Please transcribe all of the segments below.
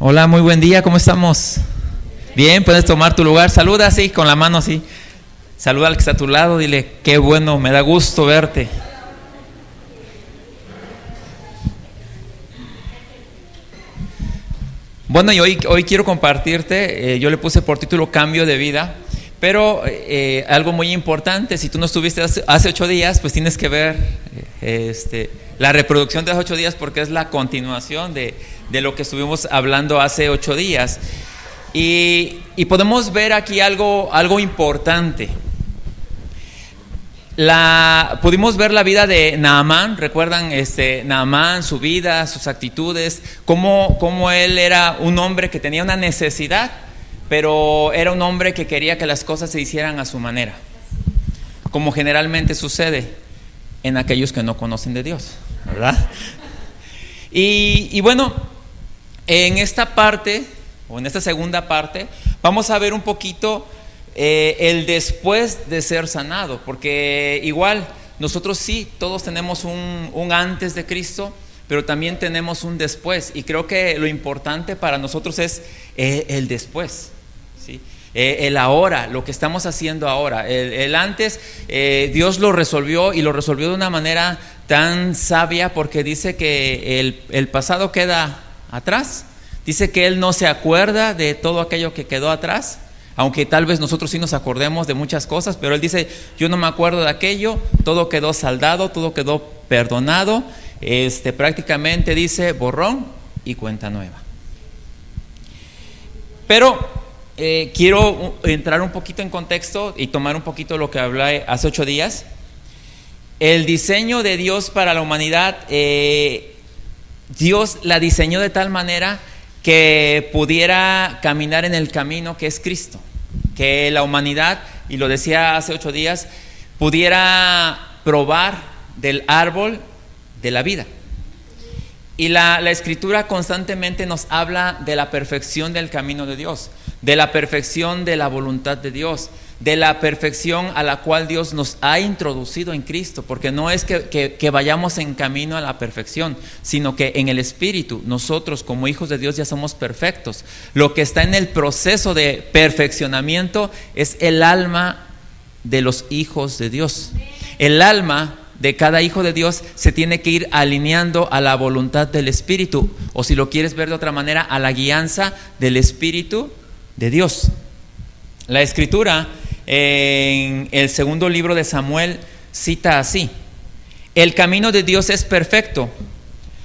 Hola, muy buen día, ¿cómo estamos? Bien, puedes tomar tu lugar. Saluda así, con la mano así. Saluda al que está a tu lado, dile, qué bueno, me da gusto verte. Bueno, y hoy quiero compartirte, yo le puse por título Cambio de Vida, pero algo muy importante, si tú no estuviste hace 8 días, pues tienes que ver la reproducción de los 8 días porque es la continuación de lo que estuvimos hablando hace 8 días. Y podemos ver aquí algo importante. Pudimos ver la vida de Naamán. ¿Recuerdan Naamán, su vida, sus actitudes? Cómo él era un hombre que tenía una necesidad, pero era un hombre que quería que las cosas se hicieran a su manera, como generalmente sucede en aquellos que no conocen de Dios, ¿verdad? Y bueno, en esta parte, o en esta segunda parte, vamos a ver un poquito el después de ser sanado, porque igual nosotros sí, todos tenemos un antes de Cristo, pero también tenemos un después, y creo que lo importante para nosotros es el después, ¿sí? El ahora, lo que estamos haciendo ahora. El antes, Dios lo resolvió, y lo resolvió de una manera tan sabia, porque dice que el pasado queda atrás. Dice que Él no se acuerda de todo aquello que quedó atrás, aunque tal vez nosotros sí nos acordemos de muchas cosas, pero Él dice, yo no me acuerdo de aquello, todo quedó saldado, todo quedó perdonado. Prácticamente dice borrón y cuenta nueva. Pero quiero entrar un poquito en contexto y tomar un poquito lo que hablé hace 8 días. El diseño de Dios para la humanidad, Dios la diseñó de tal manera que pudiera caminar en el camino que es Cristo, que la humanidad, y lo decía hace 8 días, pudiera probar del árbol de la vida. Y la Escritura constantemente nos habla de la perfección del camino de Dios, de la perfección de la voluntad de Dios, de la perfección a la cual Dios nos ha introducido en Cristo, porque no es que vayamos en camino a la perfección, sino que en el Espíritu nosotros como hijos de Dios ya somos perfectos. Lo que está en el proceso de perfeccionamiento es el alma de los hijos de Dios. El alma de cada hijo de Dios se tiene que ir alineando a la voluntad del Espíritu, o si lo quieres ver de otra manera, a la guianza del Espíritu de Dios. La Escritura en el segundo libro de Samuel cita así: el camino de Dios es perfecto,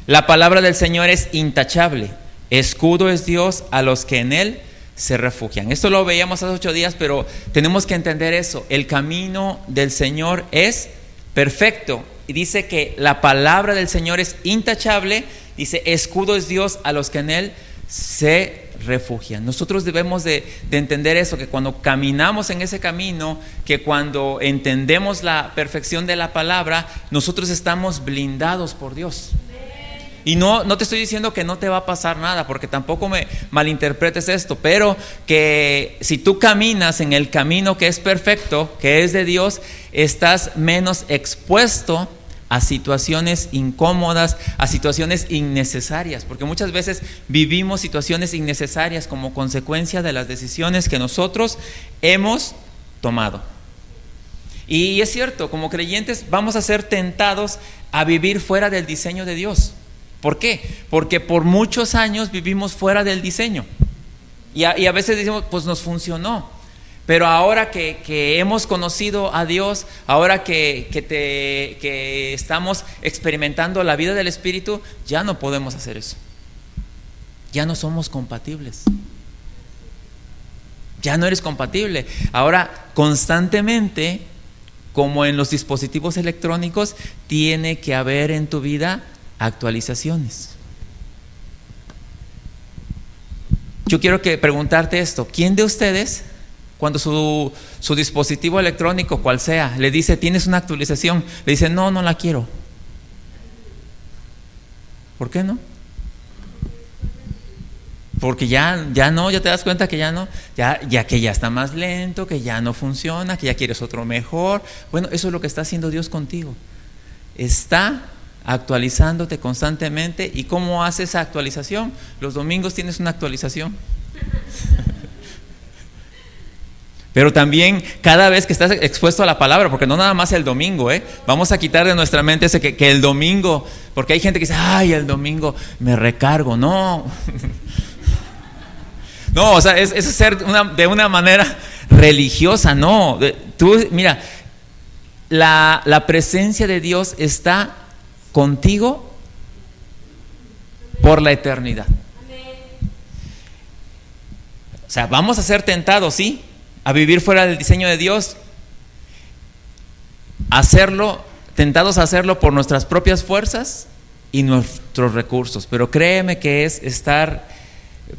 la palabra del Señor es intachable, escudo es Dios a los que en Él se refugian. Esto lo veíamos hace 8 días, pero tenemos que entender eso. El camino del Señor es perfecto, y dice que la palabra del Señor es intachable, dice escudo es Dios a los que en Él se refugian. Nosotros debemos de entender eso, que cuando caminamos en ese camino, que cuando entendemos la perfección de la palabra, nosotros estamos blindados por Dios. Y no te estoy diciendo que no te va a pasar nada, porque tampoco me malinterpretes esto, pero que si tú caminas en el camino que es perfecto, que es de Dios, estás menos expuesto a situaciones incómodas, a situaciones innecesarias, porque muchas veces vivimos situaciones innecesarias como consecuencia de las decisiones que nosotros hemos tomado. Y es cierto, como creyentes vamos a ser tentados a vivir fuera del diseño de Dios. ¿Por qué? Porque por muchos años vivimos fuera del diseño, y a veces decimos, pues nos funcionó. Pero ahora que hemos conocido a Dios, ahora que estamos experimentando la vida del Espíritu, ya no podemos hacer eso. Ya no somos compatibles. Ya no eres compatible. Ahora, constantemente, como en los dispositivos electrónicos, tiene que haber en tu vida actualizaciones. Yo quiero preguntarte esto: ¿quién de ustedes, cuando su dispositivo electrónico, cual sea, le dice tienes una actualización, le dice no la quiero? ¿Por qué no? Porque ya te das cuenta que ya no, ya que ya está más lento, que ya no funciona, que ya quieres otro mejor. Bueno, eso es lo que está haciendo Dios contigo. Está actualizándote constantemente. ¿Y cómo haces esa actualización? Los domingos tienes una actualización. Pero también cada vez que estás expuesto a la palabra, porque no nada más el domingo, vamos a quitar de nuestra mente ese que el domingo, porque hay gente que dice, ay, el domingo me recargo. No, no, o sea, es ser de una manera religiosa. No, tú, mira, la presencia de Dios está contigo por la eternidad. O sea, vamos a ser tentados, sí, a vivir fuera del diseño de Dios, tentados a hacerlo por nuestras propias fuerzas y nuestros recursos. Pero créeme que es estar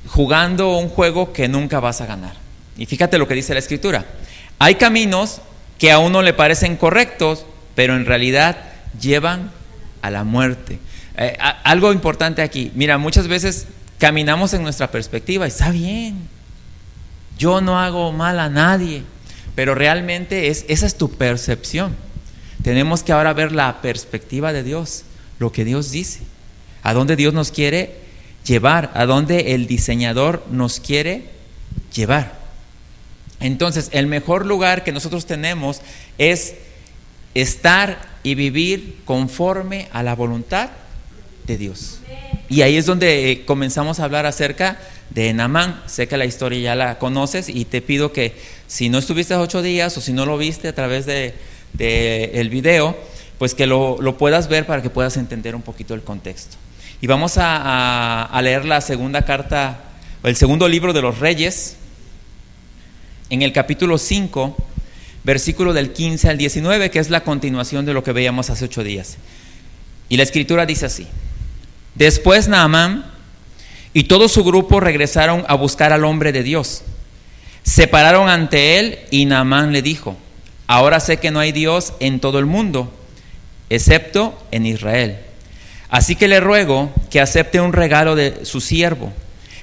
jugando un juego que nunca vas a ganar. Y fíjate lo que dice la Escritura: hay caminos que a uno le parecen correctos, pero en realidad llevan a la muerte. Algo importante aquí, mira, muchas veces caminamos en nuestra perspectiva, está bien, yo no hago mal a nadie, pero realmente esa es tu percepción. Tenemos que ahora ver la perspectiva de Dios, lo que Dios dice, a dónde Dios nos quiere llevar, a dónde el diseñador nos quiere llevar. Entonces, el mejor lugar que nosotros tenemos es estar y vivir conforme a la voluntad de Dios. Y ahí es donde comenzamos a hablar acerca de Naamán. Sé que la historia ya la conoces y te pido que si no estuviste 8 días o si no lo viste a través de el video, pues que lo puedas ver para que puedas entender un poquito el contexto. Y vamos a leer la segunda carta, o el segundo libro de los Reyes, en el capítulo 5, versículo del 15 al 19, que es la continuación de lo que veíamos hace 8 días. Y la Escritura dice así: después Naamán y todo su grupo regresaron a buscar al hombre de Dios. Se pararon ante él y Naamán le dijo: ahora sé que no hay Dios en todo el mundo, excepto en Israel. Así que le ruego que acepte un regalo de su siervo.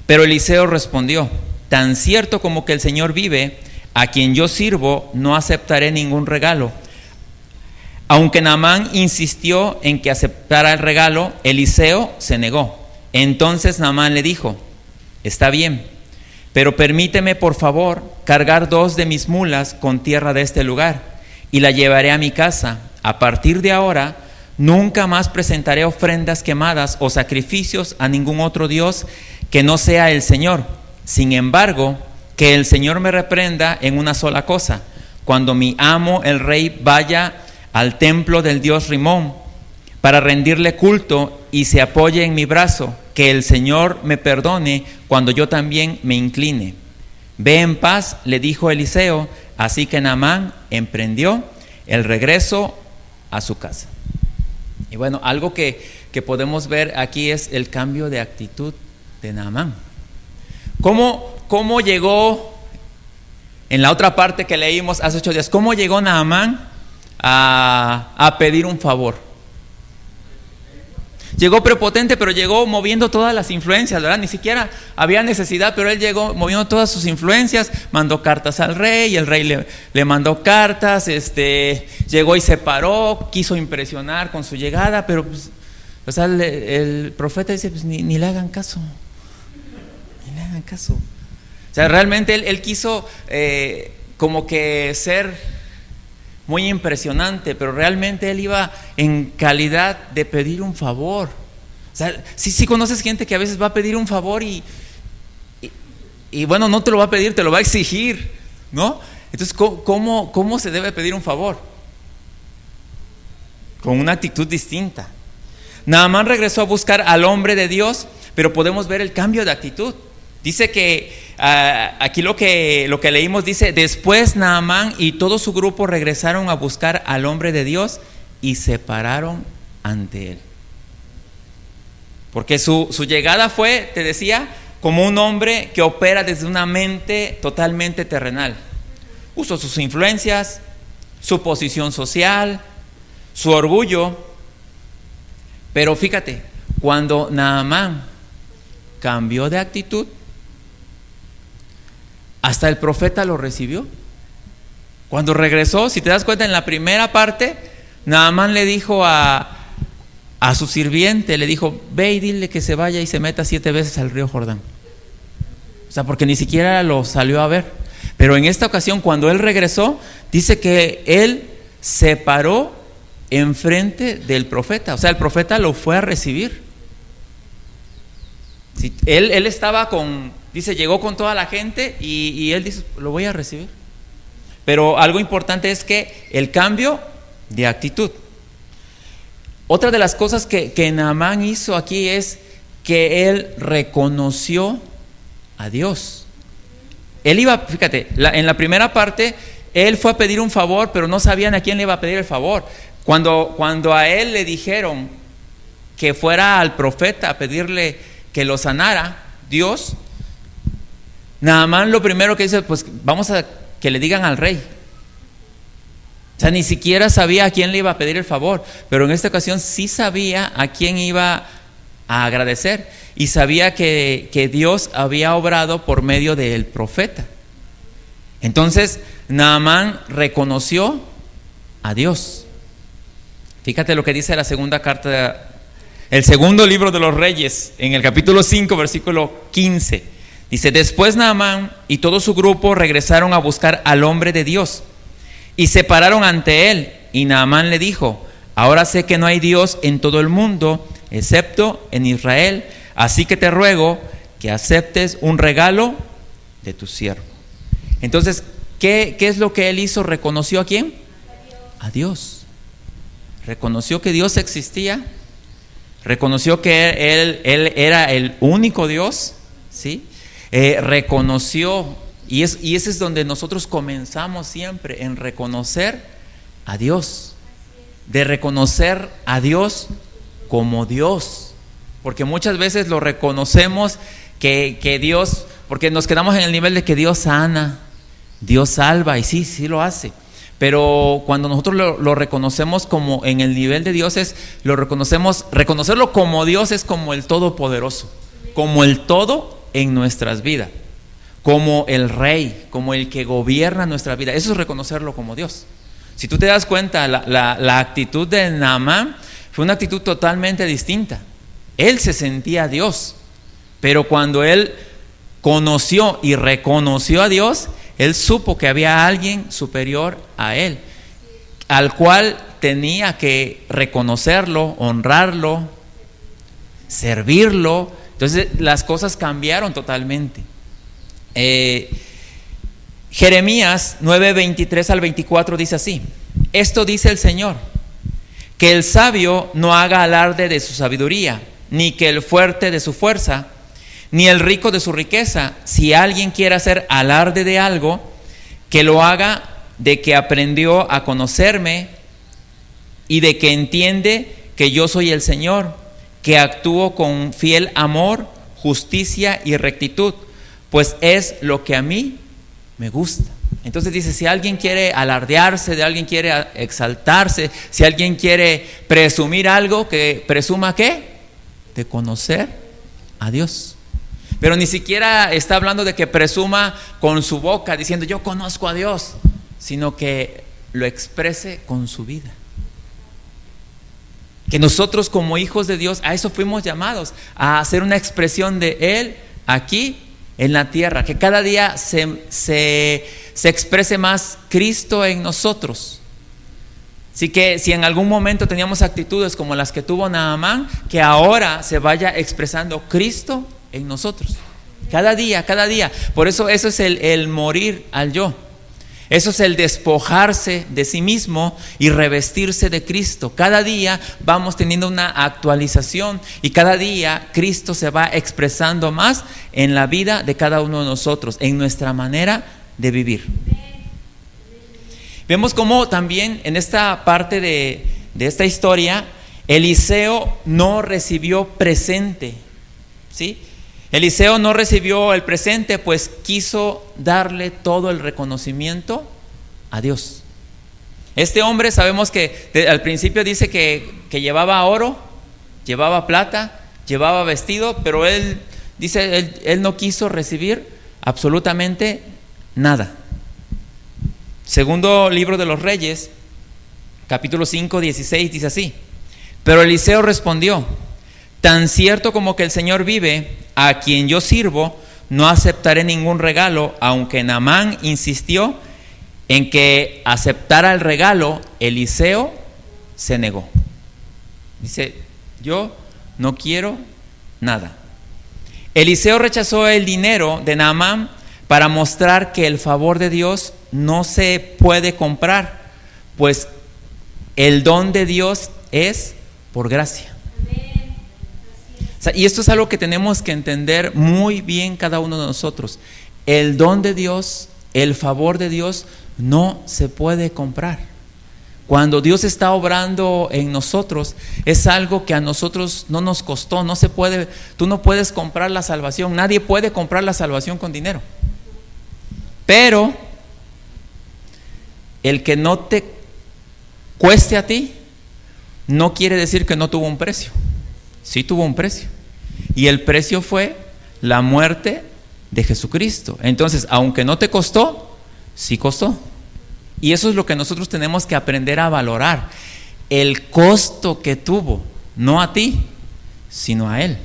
Pero Eliseo respondió: tan cierto como que el Señor vive, a quien yo sirvo, no aceptaré ningún regalo. Aunque Naamán insistió en que aceptara el regalo, Eliseo se negó. Entonces Naamán le dijo: está bien, pero permíteme por favor cargar 2 de mis mulas con tierra de este lugar y la llevaré a mi casa. A partir de ahora nunca más presentaré ofrendas quemadas o sacrificios a ningún otro Dios que no sea el Señor. Sin embargo, que el Señor me reprenda en una sola cosa: cuando mi amo el rey vaya al templo del dios Rimón para rendirle culto y se apoye en mi brazo, que el Señor me perdone cuando yo también me incline. Ve en paz, le dijo Eliseo. Así que Naamán emprendió el regreso a su casa. Y bueno, algo que podemos ver aquí es el cambio de actitud de Naamán. ¿Cómo llegó, en la otra parte que leímos hace 8 días, cómo llegó Naamán a pedir un favor? Llegó prepotente, pero llegó moviendo todas las influencias, ¿verdad? Ni siquiera había necesidad, pero él llegó moviendo todas sus influencias, mandó cartas al rey, y el rey le mandó cartas, llegó y se paró, quiso impresionar con su llegada, pero pues, o sea, el profeta dice, pues ni le hagan caso, ni le hagan caso. O sea, realmente él quiso como que ser muy impresionante, pero realmente él iba en calidad de pedir un favor. O sea, sí conoces gente que a veces va a pedir un favor y bueno, no te lo va a pedir, te lo va a exigir, ¿no? Entonces, ¿cómo se debe pedir un favor? Con una actitud distinta. Naamán regresó a buscar al hombre de Dios, pero podemos ver el cambio de actitud. Dice que aquí lo que leímos dice: después Naamán y todo su grupo regresaron a buscar al hombre de Dios y se pararon ante él. Porque su llegada fue, te decía, como un hombre que opera desde una mente totalmente terrenal. Usó sus influencias, su posición social, su orgullo. Pero fíjate, cuando Naamán cambió de actitud, hasta el profeta lo recibió. Cuando regresó, si te das cuenta, en la primera parte, Naamán le dijo a a su sirviente le dijo: ve y dile que se vaya y se meta 7 veces al río Jordán. O sea, porque ni siquiera lo salió a ver. Pero en esta ocasión, cuando él regresó, dice que él se paró enfrente del profeta. O sea, el profeta lo fue a recibir. Sí, él estaba dice, llegó con toda la gente y él dice: lo voy a recibir. Pero algo importante es que el cambio de actitud. Otra de las cosas que Naamán hizo aquí es que él reconoció a Dios. Él iba, fíjate, en la primera parte, él fue a pedir un favor, pero no sabían a quién le iba a pedir el favor. Cuando a él le dijeron que fuera al profeta a pedirle que lo sanara, Dios, Naamán lo primero que dice: pues vamos a que le digan al rey. O sea, ni siquiera sabía a quién le iba a pedir el favor, pero en esta ocasión sí sabía a quién iba a agradecer, y sabía que Dios había obrado por medio del profeta. Entonces Naamán reconoció a Dios. Fíjate lo que dice la segunda carta, el segundo libro de los Reyes, en el capítulo 5, versículo 15. Dice: después Naamán y todo su grupo regresaron a buscar al hombre de Dios y se pararon ante él, y Naamán le dijo: ahora sé que no hay Dios en todo el mundo excepto en Israel, así que te ruego que aceptes un regalo de tu siervo. Entonces, ¿qué es lo que él hizo? ¿Reconoció a quién? A Dios. Reconoció que Dios existía, reconoció que él era el único Dios, ¿sí? Reconoció, y ese es donde nosotros comenzamos siempre, en reconocer a Dios, de reconocer a Dios como Dios, porque muchas veces lo reconocemos que Dios, porque nos quedamos en el nivel de que Dios sana, Dios salva, y sí lo hace, pero cuando nosotros lo reconocemos como en el nivel de Dios, reconocerlo como Dios es como el Todopoderoso, como el todo en nuestras vidas, como el Rey, como el que gobierna nuestra vida. Eso es reconocerlo como Dios. Si tú te das cuenta, la actitud de Naamán fue una actitud totalmente distinta. Él se sentía Dios, pero cuando él conoció y reconoció a Dios, él supo que había alguien superior a él, al cual tenía que reconocerlo, honrarlo, servirlo. Entonces las cosas cambiaron totalmente. Jeremías 9:23 al 24 dice así: esto dice el Señor, que el sabio no haga alarde de su sabiduría, ni que el fuerte de su fuerza, ni el rico de su riqueza. Si alguien quiere hacer alarde de algo, que lo haga de que aprendió a conocerme y de que entiende que yo soy el Señor, que actúo con fiel amor, justicia y rectitud, pues es lo que a mí me gusta. Entonces dice, si alguien quiere alardearse, de alguien quiere exaltarse, si alguien quiere presumir algo, que presuma ¿qué? De conocer a Dios. Pero ni siquiera está hablando de que presuma con su boca diciendo yo conozco a Dios, sino que lo exprese con su vida. Que nosotros como hijos de Dios a eso fuimos llamados, a hacer una expresión de Él aquí en la tierra, que cada día se exprese más Cristo en nosotros. Así que si en algún momento teníamos actitudes como las que tuvo Naamán, que ahora se vaya expresando Cristo en nosotros, cada día. Por eso es el morir al yo. Eso es el despojarse de sí mismo y revestirse de Cristo. Cada día vamos teniendo una actualización y cada día Cristo se va expresando más en la vida de cada uno de nosotros, en nuestra manera de vivir. Vemos cómo también en esta parte de esta historia, Eliseo no recibió presente, ¿sí? Eliseo no recibió el presente, pues quiso darle todo el reconocimiento a Dios. Este hombre sabemos que al principio dice que llevaba oro, llevaba plata, llevaba vestido, pero él dice, él no quiso recibir absolutamente nada. Segundo libro de los Reyes, capítulo 5, 16, dice así: Pero Eliseo respondió: tan cierto como que el Señor vive, a quien yo sirvo, no aceptaré ningún regalo. Aunque Naamán insistió en que aceptara el regalo, Eliseo se negó. Dice: yo no quiero nada. Eliseo rechazó el dinero de Naamán para mostrar que el favor de Dios no se puede comprar, pues el don de Dios es por gracia. O sea, y esto es algo que tenemos que entender muy bien cada uno de nosotros. El don de Dios, el favor de Dios no se puede comprar. Cuando Dios está obrando en nosotros, es algo que a nosotros no nos costó, no se puede. Tú no puedes comprar la salvación, nadie puede comprar la salvación con dinero. Pero el que no te cueste a ti, no quiere decir que no tuvo un precio. Sí tuvo un precio. Y el precio fue la muerte de Jesucristo. Entonces, aunque no te costó, sí costó. Y eso es lo que nosotros tenemos que aprender a valorar. El costo que tuvo, no a ti, sino a Él.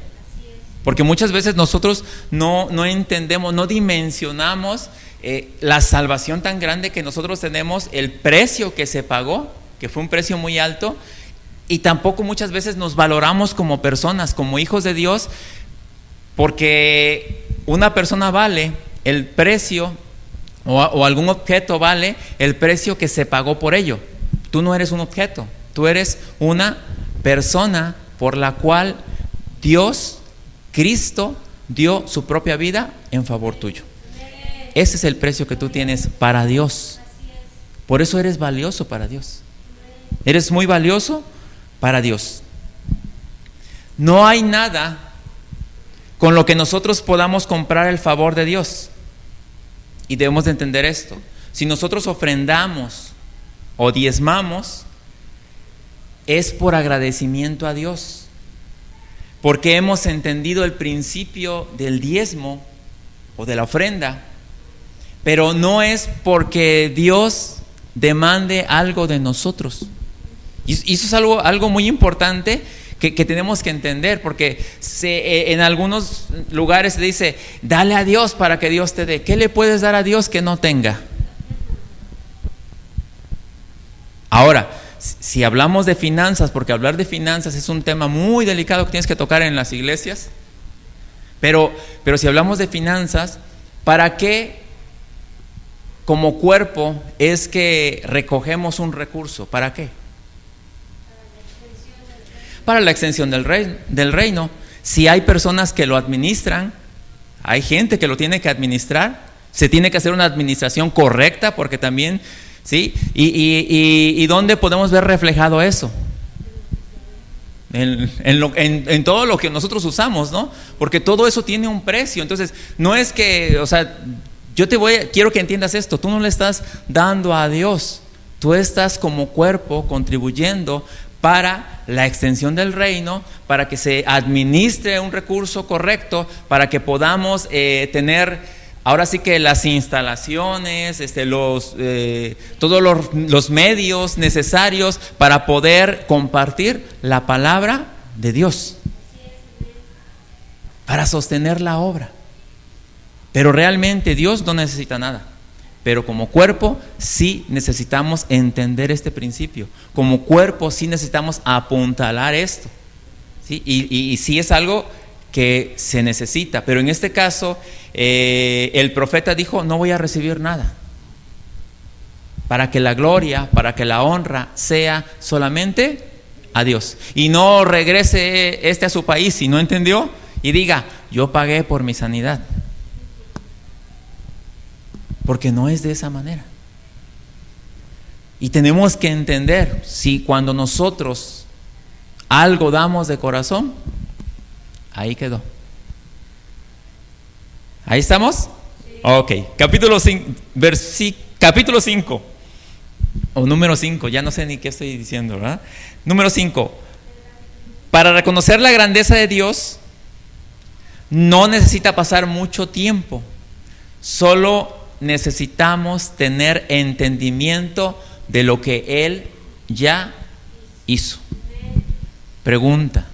Porque muchas veces nosotros no entendemos, no dimensionamos la salvación tan grande que nosotros tenemos, el precio que se pagó, que fue un precio muy alto. Y tampoco muchas veces nos valoramos como personas, como hijos de Dios, porque una persona vale el precio, o algún objeto vale el precio que se pagó por ello. Tú no eres un objeto, tú eres una persona por la cual Dios, Cristo, dio su propia vida en favor tuyo. Ese es el precio que tú tienes para Dios. Por eso eres valioso para Dios. Eres muy valioso para Dios. No hay nada con lo que nosotros podamos comprar el favor de Dios. Y debemos de entender esto. Si nosotros ofrendamos o diezmamos, es por agradecimiento a Dios. Porque hemos entendido el principio del diezmo o de la ofrenda. Pero no es porque Dios demande algo de nosotros. Y eso es algo muy importante que tenemos que entender, porque en algunos lugares se dice: dale a Dios para que Dios te dé. ¿Qué le puedes dar a Dios que no tenga? Ahora, si hablamos de finanzas, porque hablar de finanzas es un tema muy delicado que tienes que tocar en las iglesias, pero si hablamos de finanzas, ¿para qué como cuerpo es que recogemos un recurso? ¿Para qué? Para la extensión del reino. Si hay personas que lo administran, hay gente que lo tiene que administrar, se tiene que hacer una administración correcta, porque también, ¿sí? ¿Y dónde podemos ver reflejado eso? En todo lo que nosotros usamos, ¿no? Porque todo eso tiene un precio. Entonces, no es que, o sea, quiero que entiendas esto: tú no le estás dando a Dios, tú estás como cuerpo contribuyendo para la extensión del reino, para que se administre un recurso correcto, para que podamos tener, ahora sí que las instalaciones, todos los medios necesarios para poder compartir la palabra de Dios, para sostener la obra. Pero realmente Dios no necesita nada. Pero como cuerpo sí necesitamos entender este principio. Como cuerpo sí necesitamos apuntalar esto, ¿sí? Y sí es algo que se necesita. Pero en este caso, el profeta dijo: no voy a recibir nada. Para que la gloria, para que la honra sea solamente a Dios. Y no regrese a su país si no entendió y diga: yo pagué por mi sanidad. Porque no es de esa manera. Y tenemos que entender, si cuando nosotros algo damos de corazón, ahí quedó. ¿Ahí estamos? Sí. Ok, capítulo 5, o número 5, ya no sé ni qué estoy diciendo, ¿verdad? Número 5. Para reconocer la grandeza de Dios, no necesita pasar mucho tiempo. Solo necesitamos tener entendimiento de lo que Él ya hizo. Pregunta: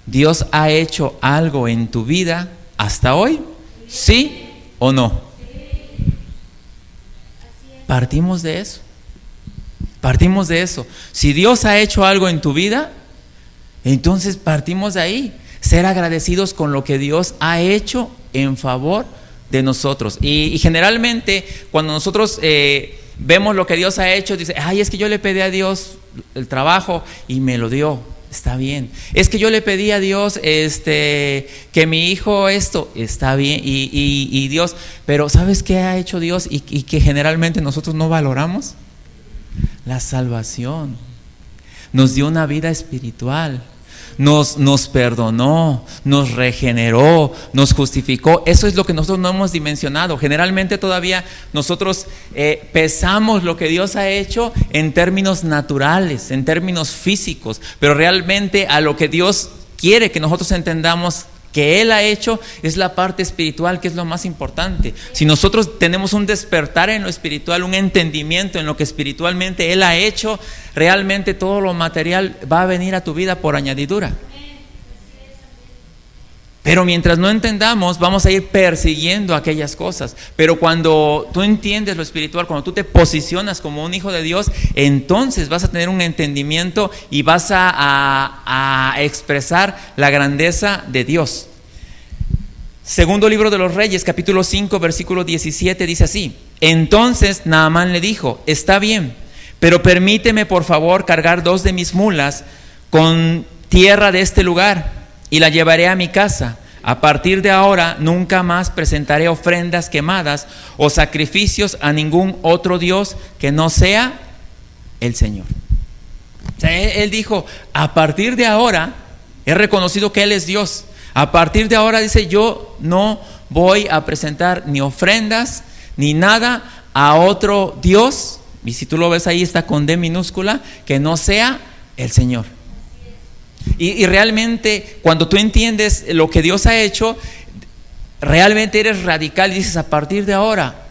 ¿Dios ha hecho algo en tu vida hasta hoy? ¿Sí o no? Partimos de eso. Partimos de eso. Si Dios ha hecho algo en tu vida, entonces partimos de ahí. Ser agradecidos con lo que Dios ha hecho en favor de nosotros. Y generalmente cuando nosotros vemos lo que Dios ha hecho, dice: ay, es que yo le pedí a Dios el trabajo y me lo dio. Está bien. Es que yo le pedí a Dios que mi hijo esto, está bien. Y Dios, pero ¿sabes qué ha hecho Dios y que generalmente nosotros no valoramos? La salvación. Nos dio una vida espiritual. Nos perdonó, nos regeneró, nos justificó. Eso es lo que nosotros no hemos dimensionado. Generalmente todavía nosotros pesamos lo que Dios ha hecho en términos naturales, en términos físicos, pero realmente a lo que Dios quiere que nosotros entendamos que Él ha hecho es la parte espiritual, que es lo más importante. Si nosotros tenemos un despertar en lo espiritual, un entendimiento en lo que espiritualmente Él ha hecho, realmente todo lo material va a venir a tu vida por añadidura. Pero mientras no entendamos, vamos a ir persiguiendo aquellas cosas. Pero cuando tú entiendes lo espiritual, cuando tú te posicionas como un hijo de Dios, entonces vas a tener un entendimiento y vas a expresar la grandeza de Dios. Segundo libro de los Reyes, capítulo 5, versículo 17, dice así: entonces Naamán le dijo: está bien, pero permíteme por favor cargar 2 de mis mulas con tierra de este lugar y la llevaré a mi casa. A partir de ahora nunca más presentaré ofrendas quemadas o sacrificios a ningún otro Dios que no sea el Señor. O sea, él dijo: a partir de ahora he reconocido que Él es Dios. A partir de ahora, dice, yo no voy a presentar ni ofrendas ni nada a otro Dios. Y si tú lo ves ahí, está con D minúscula, que no sea el Señor. Y realmente cuando tú entiendes lo que Dios ha hecho, realmente eres radical y dices: a partir de ahora,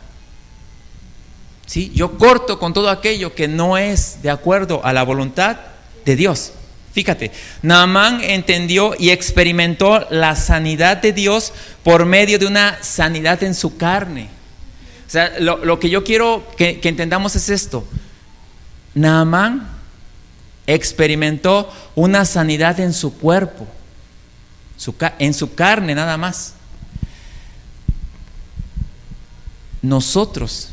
¿sí?, yo corto con todo aquello que no es de acuerdo a la voluntad de Dios. Fíjate, Naamán entendió y experimentó la sanidad de Dios por medio de una sanidad en su carne. O sea, lo que yo quiero que entendamos es esto: Naamán experimentó una sanidad en su cuerpo, en su carne nada más. Nosotros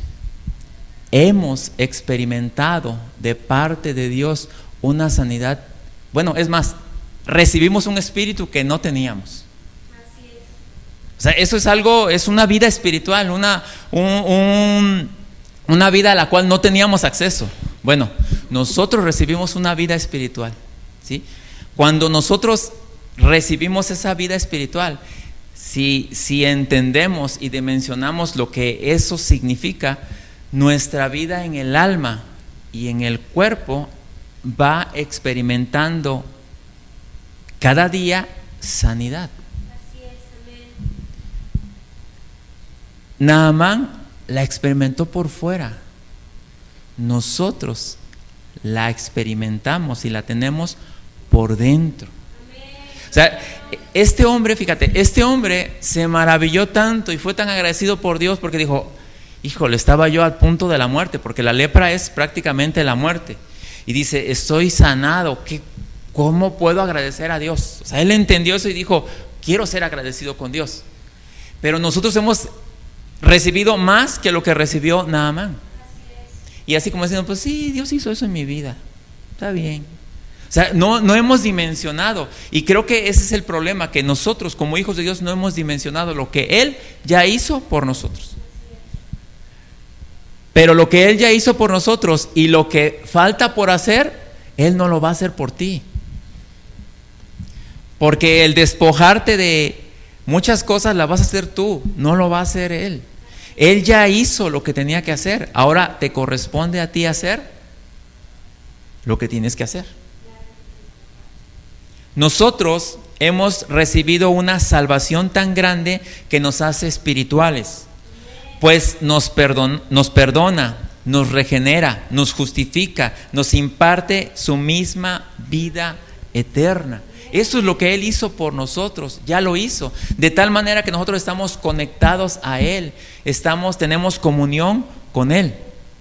hemos experimentado de parte de Dios una sanidad. Bueno, es más, recibimos un espíritu que no teníamos. O sea, eso es algo, es una vida espiritual, una vida a la cual no teníamos acceso. Bueno, nosotros recibimos una vida espiritual, ¿sí? Cuando nosotros recibimos esa vida espiritual, si entendemos y dimensionamos lo que eso significa, nuestra vida en el alma y en el cuerpo va experimentando cada día sanidad. Así es, amén. Naamán la experimentó por fuera. Nosotros la experimentamos y la tenemos por dentro. O sea, este hombre, fíjate, este hombre se maravilló tanto y fue tan agradecido por Dios porque dijo: híjole, estaba yo al punto de la muerte, porque la lepra es prácticamente la muerte. Y dice: estoy sanado, ¿cómo puedo agradecer a Dios? O sea, él entendió eso y dijo: quiero ser agradecido con Dios. Pero nosotros hemos recibido más que lo que recibió Naamán. Y así como diciendo: pues sí, Dios hizo eso en mi vida, está bien. O sea, no hemos dimensionado. Y creo que ese es el problema, que nosotros como hijos de Dios no hemos dimensionado lo que Él ya hizo por nosotros. Pero lo que Él ya hizo por nosotros y lo que falta por hacer, Él no lo va a hacer por ti. Porque el despojarte de muchas cosas la vas a hacer tú, no lo va a hacer Él. Él ya hizo lo que tenía que hacer. Ahora te corresponde a ti hacer lo que tienes que hacer. Nosotros hemos recibido una salvación tan grande que nos hace espirituales. Pues nos perdona, nos regenera, nos justifica, nos imparte su misma vida eterna. Eso es lo que Él hizo por nosotros, ya lo hizo. De tal manera que nosotros estamos conectados a Él, tenemos comunión con Él.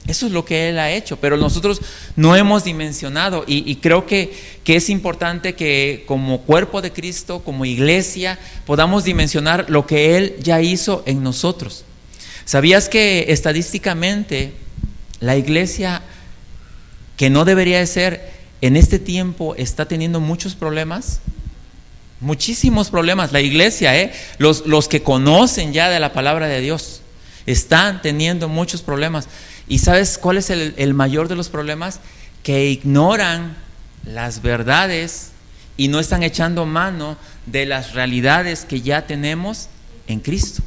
Eso es lo que Él ha hecho, pero nosotros no hemos dimensionado y creo que es importante que como cuerpo de Cristo, como iglesia, podamos dimensionar lo que Él ya hizo en nosotros. ¿Sabías que estadísticamente la iglesia, que no debería de ser, en este tiempo está teniendo muchos problemas? Muchísimos problemas. La iglesia, los que conocen ya de la palabra de Dios, están teniendo muchos problemas. ¿Y sabes cuál es el mayor de los problemas? Que ignoran las verdades y no están echando mano de las realidades que ya tenemos en Cristo.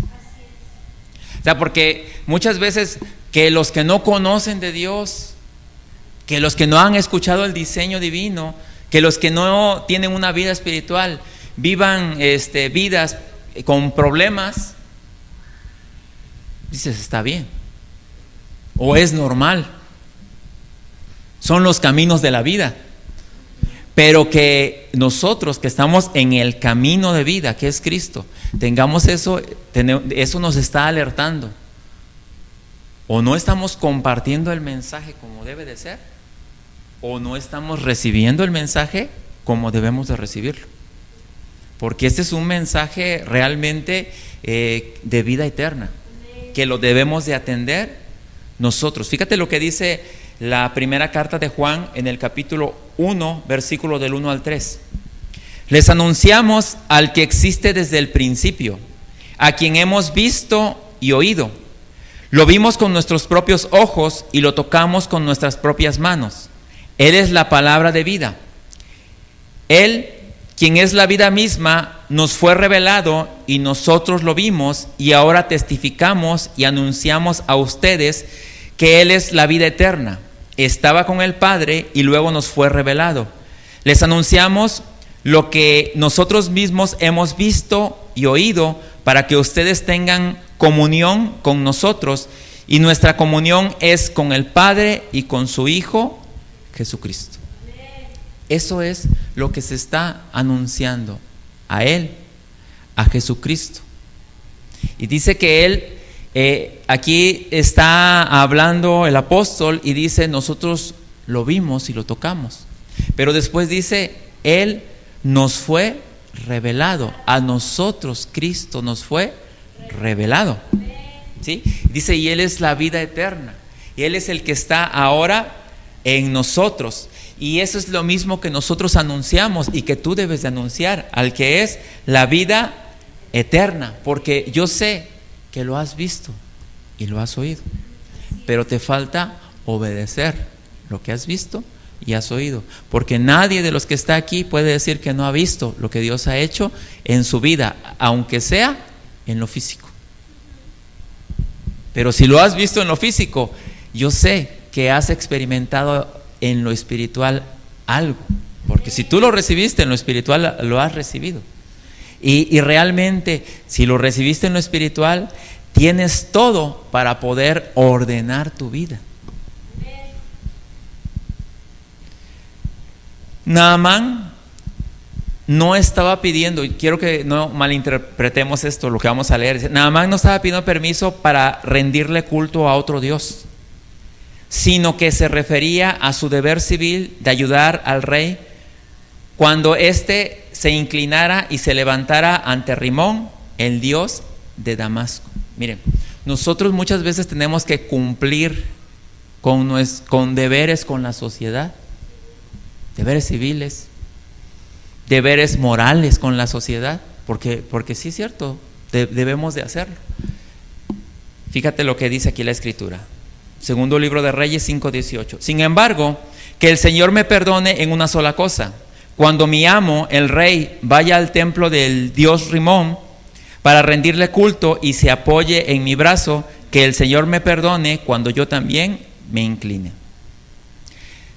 O sea, porque muchas veces que los que no conocen de Dios, que los que no han escuchado el diseño divino, que los que no tienen una vida espiritual, vivan vidas con problemas, dices, está bien, o es normal, son los caminos de la vida. Pero que nosotros que estamos en el camino de vida, que es Cristo, tengamos eso nos está alertando. O no estamos compartiendo el mensaje como debe de ser, o no estamos recibiendo el mensaje como debemos de recibirlo. Porque este es un mensaje realmente de vida eterna, que lo debemos de atender nosotros. Fíjate lo que dice la primera carta de Juan en el capítulo 1, versículo del 1 al 3. Les anunciamos al que existe desde el principio, a quien hemos visto y oído. Lo vimos con nuestros propios ojos y lo tocamos con nuestras propias manos. Él es la palabra de vida. Él, quien es la vida misma, nos fue revelado y nosotros lo vimos y ahora testificamos y anunciamos a ustedes que Él es la vida eterna. Estaba con el Padre y luego nos fue revelado. Les anunciamos lo que nosotros mismos hemos visto y oído para que ustedes tengan comunión con nosotros, y nuestra comunión es con el Padre y con su Hijo Jesucristo. Eso es lo que se está anunciando, a Él, a Jesucristo. Y dice que Él, aquí está hablando el apóstol y dice, nosotros lo vimos y lo tocamos. Pero después dice, Él nos fue revelado. A nosotros Cristo nos fue revelado. ¿Sí? Dice, y Él es la vida eterna. Y Él es el que está ahora en nosotros. Y eso es lo mismo que nosotros anunciamos y que tú debes de anunciar, al que es la vida eterna. Porque yo sé que lo has visto y lo has oído, pero te falta obedecer lo que has visto y has oído, porque nadie de los que está aquí puede decir que no ha visto lo que Dios ha hecho en su vida, aunque sea en lo físico. Pero si lo has visto en lo físico, yo sé que has experimentado en lo espiritual algo, porque si tú lo recibiste en lo espiritual, lo has recibido. Y realmente, si lo recibiste en lo espiritual, tienes todo para poder ordenar tu vida. Naamán no estaba pidiendo, y quiero que no malinterpretemos esto, lo que vamos a leer. Naamán no estaba pidiendo permiso para rendirle culto a otro Dios, sino que se refería a su deber civil de ayudar al rey cuando éste se inclinara y se levantara ante Rimón, el dios de Damasco. Miren, nosotros muchas veces tenemos que cumplir con deberes con la sociedad, deberes civiles, deberes morales con la sociedad, porque sí es cierto, debemos de hacerlo. Fíjate lo que dice aquí la Escritura. Segundo libro de Reyes 5:18. Sin embargo, que el Señor me perdone en una sola cosa. Cuando mi amo, el rey, vaya al templo del dios Rimón para rendirle culto y se apoye en mi brazo, que el Señor me perdone cuando yo también me incline.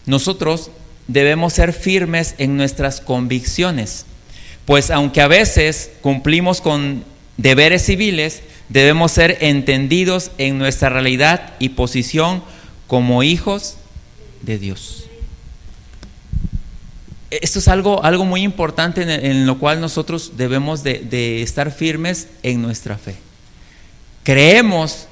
Nosotros debemos ser firmes en nuestras convicciones, pues aunque a veces cumplimos con deberes civiles, debemos ser entendidos en nuestra realidad y posición como hijos de Dios. esto es algo muy importante en lo cual nosotros debemos de estar firmes en nuestra fe. Creemos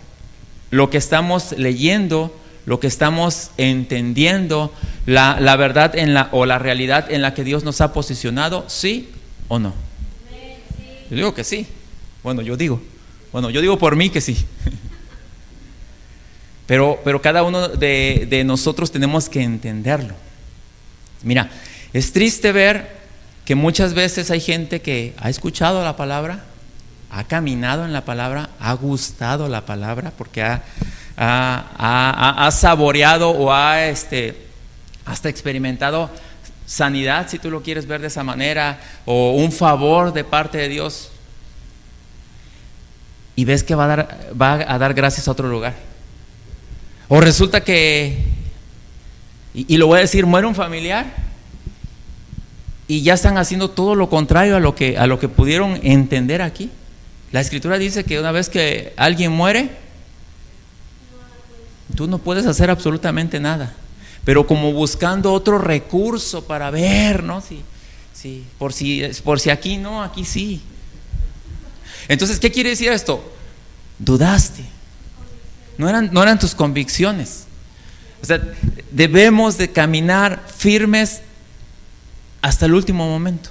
lo que estamos leyendo, lo que estamos entendiendo, la verdad o la realidad en la que Dios nos ha posicionado, ¿sí o no? Yo digo que sí. Bueno, yo digo por mí que sí. Pero cada uno de nosotros tenemos que entenderlo. Mira, es triste ver que muchas veces hay gente que ha escuchado la palabra, ha caminado en la palabra, ha gustado la palabra porque ha saboreado o ha hasta experimentado sanidad, si tú lo quieres ver de esa manera, o un favor de parte de Dios, y ves que va a dar gracias a otro lugar. O resulta que, y lo voy a decir, muere un familiar y ya están haciendo todo lo contrario a lo que pudieron entender aquí. La Escritura dice que una vez que alguien muere, tú no puedes hacer absolutamente nada, pero como buscando otro recurso para ver, ¿no? Sí, por si aquí no, aquí sí. Entonces, ¿qué quiere decir esto? Dudaste. No eran tus convicciones. O sea, debemos de caminar firmes hasta el último momento.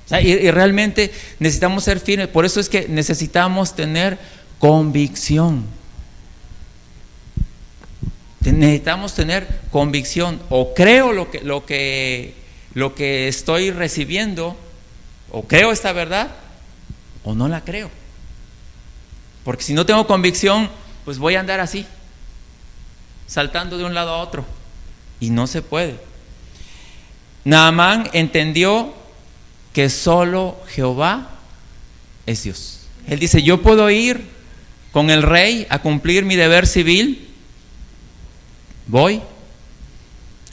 O sea, y realmente necesitamos ser firmes. Por eso es que necesitamos tener convicción. Necesitamos tener convicción. O creo lo que estoy recibiendo, o creo esta verdad, o no la creo. Porque si no tengo convicción, pues voy a andar así, saltando de un lado a otro, y no se puede. Naamán entendió que solo Jehová es Dios. Él dice: yo puedo ir con el rey a cumplir mi deber civil, voy,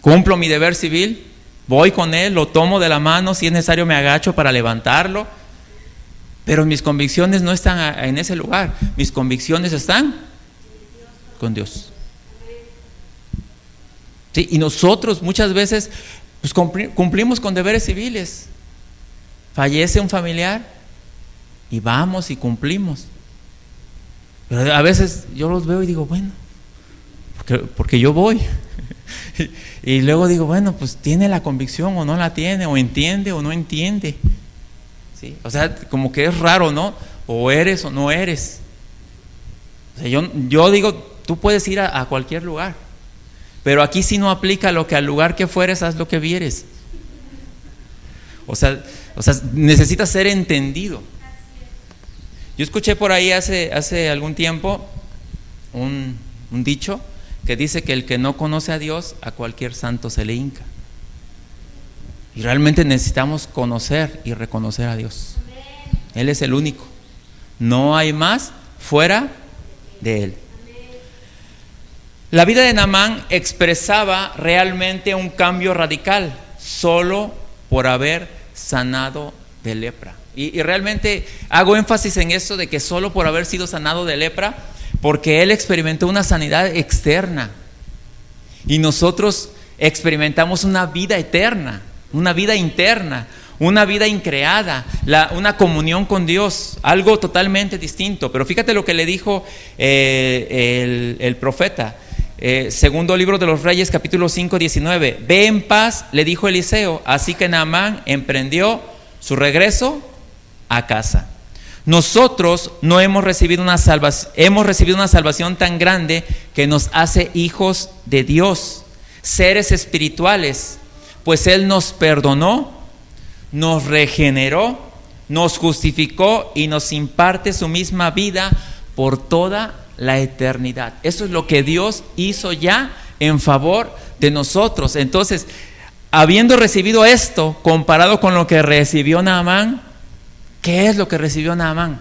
cumplo mi deber civil, voy con él, lo tomo de la mano, si es necesario me agacho para levantarlo, pero mis convicciones no están en ese lugar, mis convicciones están con Dios. Sí, y nosotros muchas veces pues cumplimos con deberes civiles. Fallece un familiar y vamos y cumplimos. Pero a veces yo los veo y digo, bueno, porque yo voy. Y luego digo, bueno, pues tiene la convicción o no la tiene, o entiende o no entiende. ¿Sí? O sea, como que es raro, ¿no? O eres o no eres. O sea, yo digo, tú puedes ir a cualquier lugar, pero aquí sí no aplica lo que al lugar que fueres, haz lo que vieres. O sea, necesitas ser entendido. Yo escuché por ahí hace algún tiempo un dicho que dice que el que no conoce a Dios, a cualquier santo se le hinca. Y realmente necesitamos conocer y reconocer a Dios. Él es el único. No hay más fuera de Él. La vida de Naamán expresaba realmente un cambio radical solo por haber sanado de lepra. Y realmente hago énfasis en esto de que solo por haber sido sanado de lepra, porque él experimentó una sanidad externa y nosotros experimentamos una vida eterna, una vida interna, una vida increada, una comunión con Dios, algo totalmente distinto. Pero fíjate lo que le dijo el profeta. Segundo libro de los Reyes, capítulo 5, 19. Ve en paz, le dijo Eliseo. Así que Naamán emprendió su regreso a casa. Nosotros no hemos recibido una salvación tan grande que nos hace hijos de Dios, seres espirituales, pues Él nos perdonó, nos regeneró, nos justificó y nos imparte su misma vida por toda la eternidad. Eso es lo que Dios hizo ya en favor de nosotros. Entonces, habiendo recibido esto, comparado con lo que recibió Naamán, ¿qué es lo que recibió Naamán?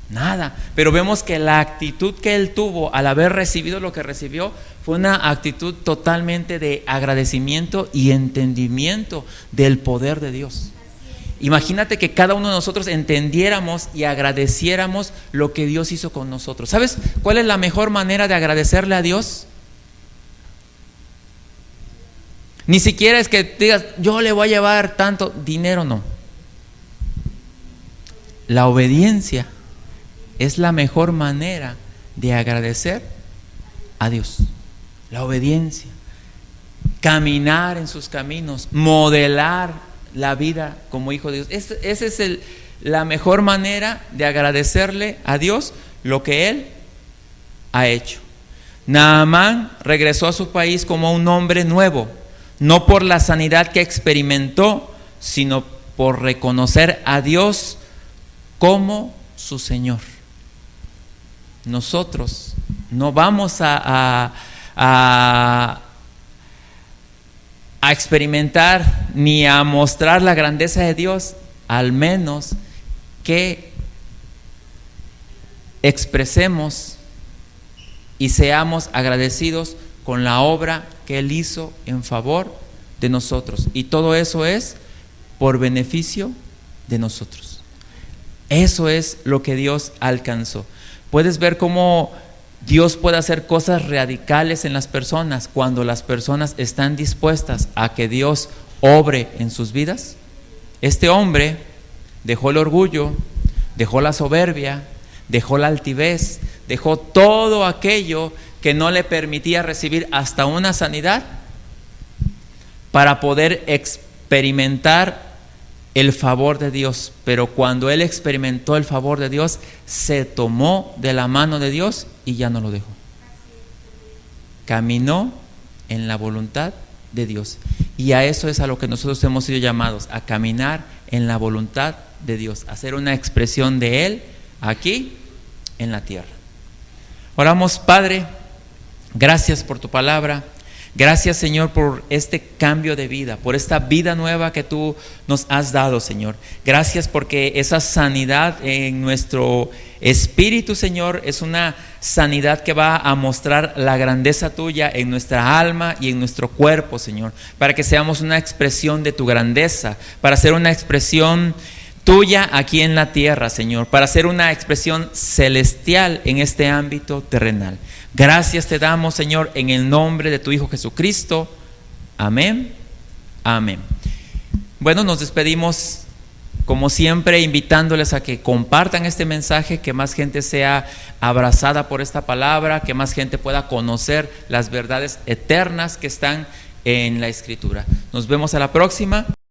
Nada. Pero vemos que la actitud que él tuvo al haber recibido lo que recibió fue una actitud totalmente de agradecimiento y entendimiento del poder de Dios. Imagínate que cada uno de nosotros entendiéramos y agradeciéramos lo que Dios hizo con nosotros. ¿Sabes cuál es la mejor manera de agradecerle a Dios? Ni siquiera es que digas, yo le voy a llevar tanto dinero, no. La obediencia es la mejor manera de agradecer a Dios. La obediencia, caminar en sus caminos, modelar la vida como hijo de Dios. Esa es la mejor manera de agradecerle a Dios lo que Él ha hecho. Naamán regresó a su país como un hombre nuevo, no por la sanidad que experimentó, sino por reconocer a Dios como su Señor. Nosotros no vamos a experimentar ni a mostrar la grandeza de Dios, al menos que expresemos y seamos agradecidos con la obra que Él hizo en favor de nosotros. Y todo eso es por beneficio de nosotros. Eso es lo que Dios alcanzó. Puedes ver cómo Dios puede hacer cosas radicales en las personas cuando las personas están dispuestas a que Dios obre en sus vidas. Este hombre dejó el orgullo, dejó la soberbia, dejó la altivez, dejó todo aquello que no le permitía recibir hasta una sanidad para poder experimentar el favor de Dios. Pero cuando él experimentó el favor de Dios, se tomó de la mano de Dios y ya no lo dejó. Caminó en la voluntad de Dios. Y a eso es a lo que nosotros hemos sido llamados, a caminar en la voluntad de Dios, a hacer una expresión de Él aquí en la tierra. Oramos, Padre, gracias por tu palabra. Gracias, Señor, por este cambio de vida, por esta vida nueva que tú nos has dado, Señor. Gracias porque esa sanidad en nuestro espíritu, Señor, es una sanidad que va a mostrar la grandeza tuya en nuestra alma y en nuestro cuerpo, Señor, para que seamos una expresión de tu grandeza, para ser una expresión tuya aquí en la tierra, Señor, para ser una expresión celestial en este ámbito terrenal. Gracias te damos, Señor, en el nombre de tu Hijo Jesucristo. Amén. Amén. Bueno, nos despedimos como siempre invitándoles a que compartan este mensaje, que más gente sea abrazada por esta palabra, que más gente pueda conocer las verdades eternas que están en la Escritura. Nos vemos a la próxima.